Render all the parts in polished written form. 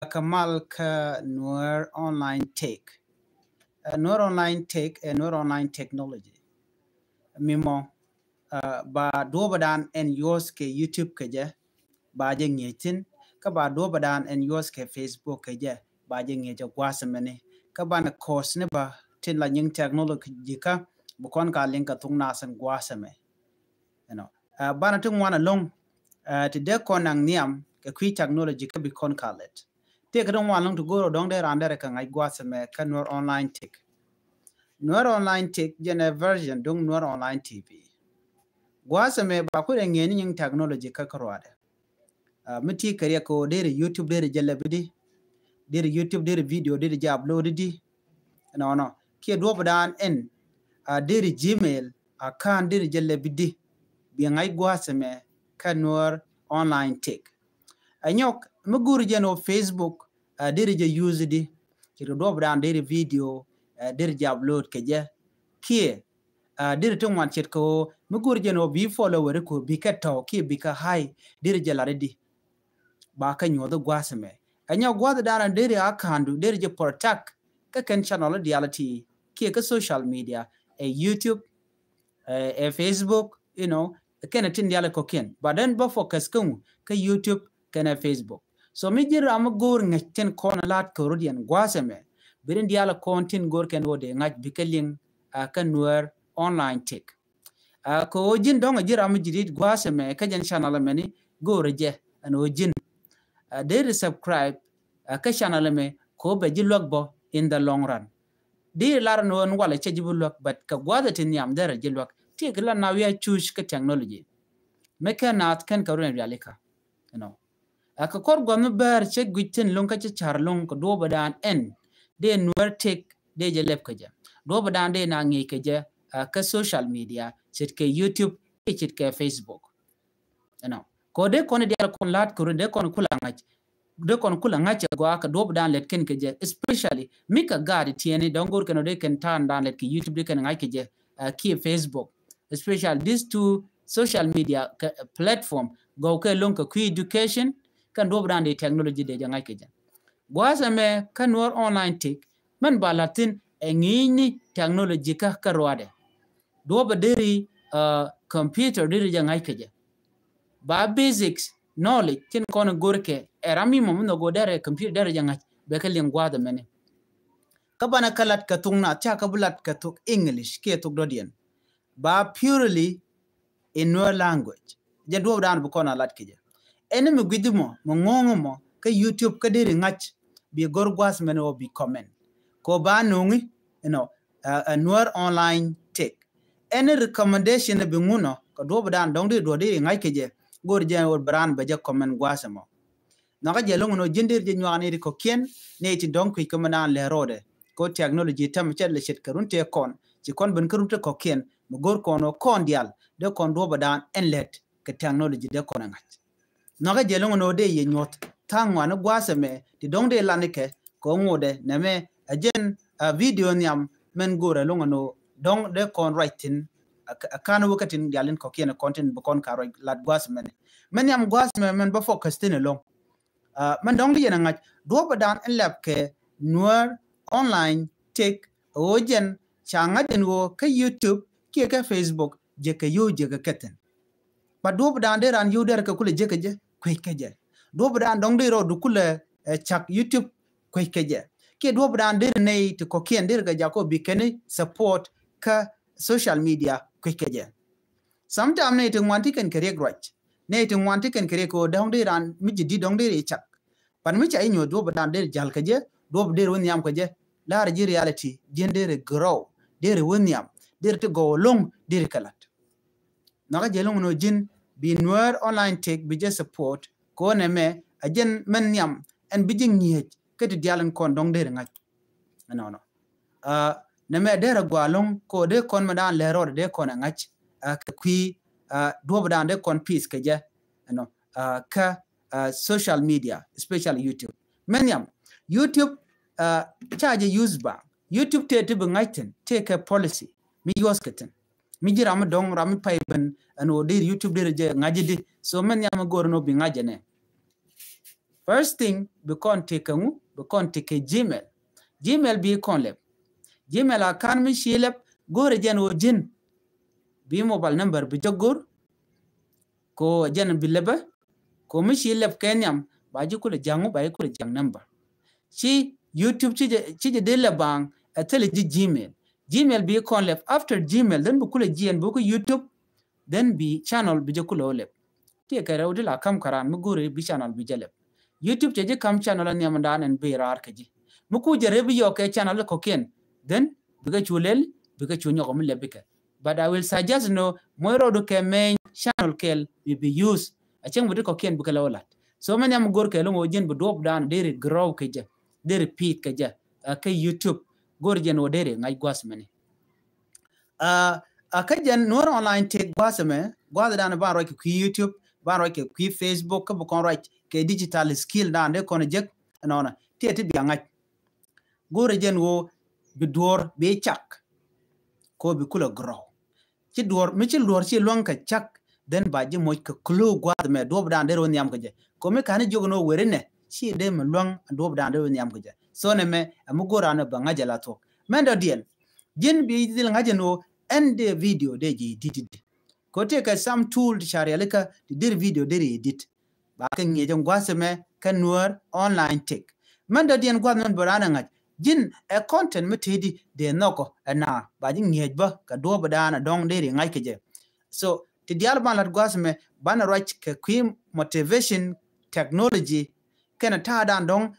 Kamal ka Noor Online Tech. Noor Online Tech and Noor Online Technology. Mimo ba dobadan en yos ke YouTube ke je ba je ngetin ka ba dobadan en yos ke Facebook ke je ba je ngeja gwasamene ka ba na course ne ba tin la nying technology ka bukon ka link ka tung nasan gwasame you know ba na tung wana long ti de konang niam ke kwi technology ka bi kon kalet te ka dong wan long to go dong de rande ka ngai gwasame ka Noor Online Tech. Noor Online Tech jene version dong Noor Online TV. Gwasame ba ku ngeni nying technology ka karwade. Miti kariya ko dere YouTube dere jalabidi, dere YouTube dere video dere ja upload di. No. Kia do badan en dere Gmail akan dere jalabidi. Bi ngai gwasame ka Noor Online Tech. Anyok muguru jeno Facebook dere ja use di. Kiro do badan dere video dere ja upload ke je. Kia diri tong wan chet ko mugur jeno bi follower ko bi ka to ki bi ka hai diri jalare di ba ka nyodo gwasame anya gwada dara diri akandu diri je protect ka kan channel reality ki ka social media YouTube Facebook ken tin diala ko ken but then ba focus kun ka YouTube ken Facebook so mi jira am gor ngaten kona lat ko rodian gwasame birin diala content gor ken wode ngaj bi ka ling ka Noor Online Tech. Ko ojin dong ajira am jirit gwasame ka jan channel meni go reje an ojin they subscribe ka channel me ko be jilok bo in the long run. Di lar no on wala che jibulok but ka gwada tin yam dere jilok ti gla na we choose ka technology. Me ka nat kan ka ren realika ka kor gwa ber che gwitin long ka che charlong ko do badan en de Noor Tech de je lep ka ja do badan de na ngi ka ja ka social media chit ke YouTube chit ke Facebook ko de kon de kon lat ko de kon kula ngach go aka do dan let ken ke je especially mika gadi tiene dongor ken de ken tan dan let ke YouTube de ken ngai ke je ki Facebook especially these two social media platform go ke long ka education kan do dan de technology de ngai ke je gwasame kan Noor Online Tech man balatin ngini technology ka karwade do ba deri computer deri jangai keje ba basics knowledge tin kono gorke erami mo no go dere computer deri jangai be ka lingwa da mene ka bana kalat ka tungna cha ka bulat ka tuk English ke tuk dodian ba purely in Noor language je do dan bu kono lat keje ene mi gidimo mo ngongo mo ka YouTube ka deri ngach bi gorgwas mene o bi comment ko ba nungi Noor Online Tech any recommendation be nguno ko do badan dong de do de ngai keje gor je or brand ba je comment gwasamo na ga je longo jindir je nyani ko ken ne ti dong ko manan le rode ko technology tam chelle chet karun te kon ci kon ben karun te ko ken mo gor kono kon dial de kon do badan en let ke technology de kon ngai na ga je longo de ye nyot tangwa no gwasame ti dong de lanike ko ngode na me ajen video nyam men gore longo dong de kon writing kan wakatin yalin ko kena content bu kon karo lat gwasme men yam gwasme men ba focus tin long man dong li na ngaj do badan en lab ke Noor Online Tech ojen changa den wo ka YouTube ke ka Facebook je ka yo je ka keten ba do badan de ran yo der ka kule je ka je kwe ka je do badan dong de ro du kule chak YouTube kwe ka je ke do badan de ne to ko ken de ga jako bi ken support ka social media kwikeje sometimes ne to wanti ken kare grach ne to wanti ken kare ko dong de ran mi di dong de chak pan mi cha inyo do badan de jal kaje do de won yam kaje la re reality gender grow de won yam de to go long de kalat na ga jelong no jin bi Noor Online Tech bi je support ko ne me ajen men yam en bi jing ni ke de jalan kon dong de ngach no ne me dera gwalong ko de kon madan lero de kon ngach kwi do badan de kon peace keje ka social media especially YouTube menyam YouTube charge use ba YouTube te ngaiten take a policy mi yosketen mi jira ma dong ram payben ano de YouTube de je ngaji di so menyam gor no bi ngajene First thing, become take Gmail. Gmail be conlep. Gmail account mi shilep go rejen o jin. Be mobile number be jogur. Ko jen bileba. Ko mi shilep kenyam. Baji kule jangu baji kule jang number. Chi YouTube chije dele bang. Atele Gmail. Gmail be conlep. After Gmail, then bukule GN buku YouTube. Then be channel be jokule olep. Tia kare udila kam karan mugure be channel be jalep. YouTube cheje kam channel an yamandan and be rar kaji. Muku jarebi yoke channel koken. Then biga chulel biga chunyo komile bika. But I will suggest no moiro do ke main channel kel be used. A cheng budu koken buka lawalat. So many am gor ke lungo jen budop down dere grow kaja. Dere repeat kaja. Ke YouTube gorjen o dere ngai gwas mani. Kajan nor online take gwasame gwada dan ba ro ki YouTube ba ro ki Facebook ka bu kon right ke digital skill dan de kon jek nona tete bi ngai gorjen wo bi dor be chak ko bi kula grow ci dor mi ci lor ci lonka chak den ba ji mo ka klo gwada me do dan de ron yam kaje ko me kan jogno werene ci de me long do dan de ron yam kaje so ne me am gorana ba ngajala to mendo dien jin bi dil ngajeno end the video de ji edit ko te ka some tool share alika dir video de edit ba kan ye jong gwaseme kan nuar online tech man da dien gwa non borana ngaj jin a content metedi de noko na ba jin ye ba ka do badana dong de ngai keje so ti dial ban lat gwaseme bana right ka queen motivation technology kana ta dan dong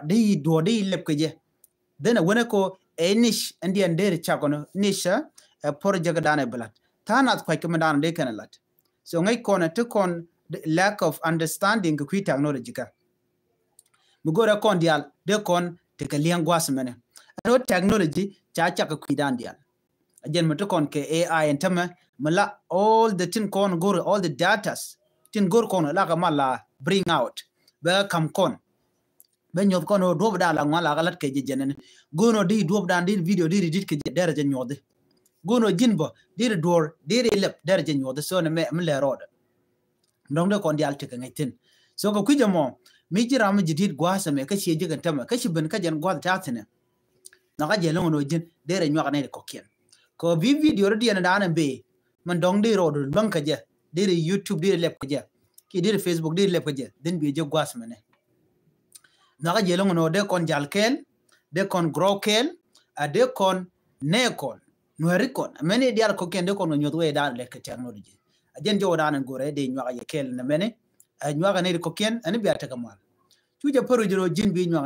de do de lep keje dena wona ko niche indian de chakono niche project dane blat tanat kwa kemandan de kanalat so ngai kona to kon lack of understanding ku technology ka mugora kon dial de kon te ka liangwas mene no technology cha cha ku dan dial ajen mo kon ke ai entama mala all the tin kon go all the datas tin gor kon la ka mala bring out ba kam kon ben nyod kon do da la ngala galat ke jenen gono di do dan di video di edit ke dere je nyode gono jinbo dire door dire lep derje nyodo so ne me le roda ndong de kon dial te kan tin so ko kujamo mi jira mi jidid gwasa me kashi jigan tama kashi ben ka jan gwada tatene na ga je longo jin dire nyoga ne ko kien ko bi video rodi na dana be man dong de rodo banka je dire YouTube dire lep ka je ki dire Facebook dire lep ka je den bi je gwasa me ne na ga je longo no de kon jal kel de kon grow kel a de kon ne kon no rikon many dial ko kende ko no nyodwe dan le technology ajen jo dan gore de nywa ye kel na mene nywa ga ne ko ken ani biata kamal tuja paru jiro jin bi nywa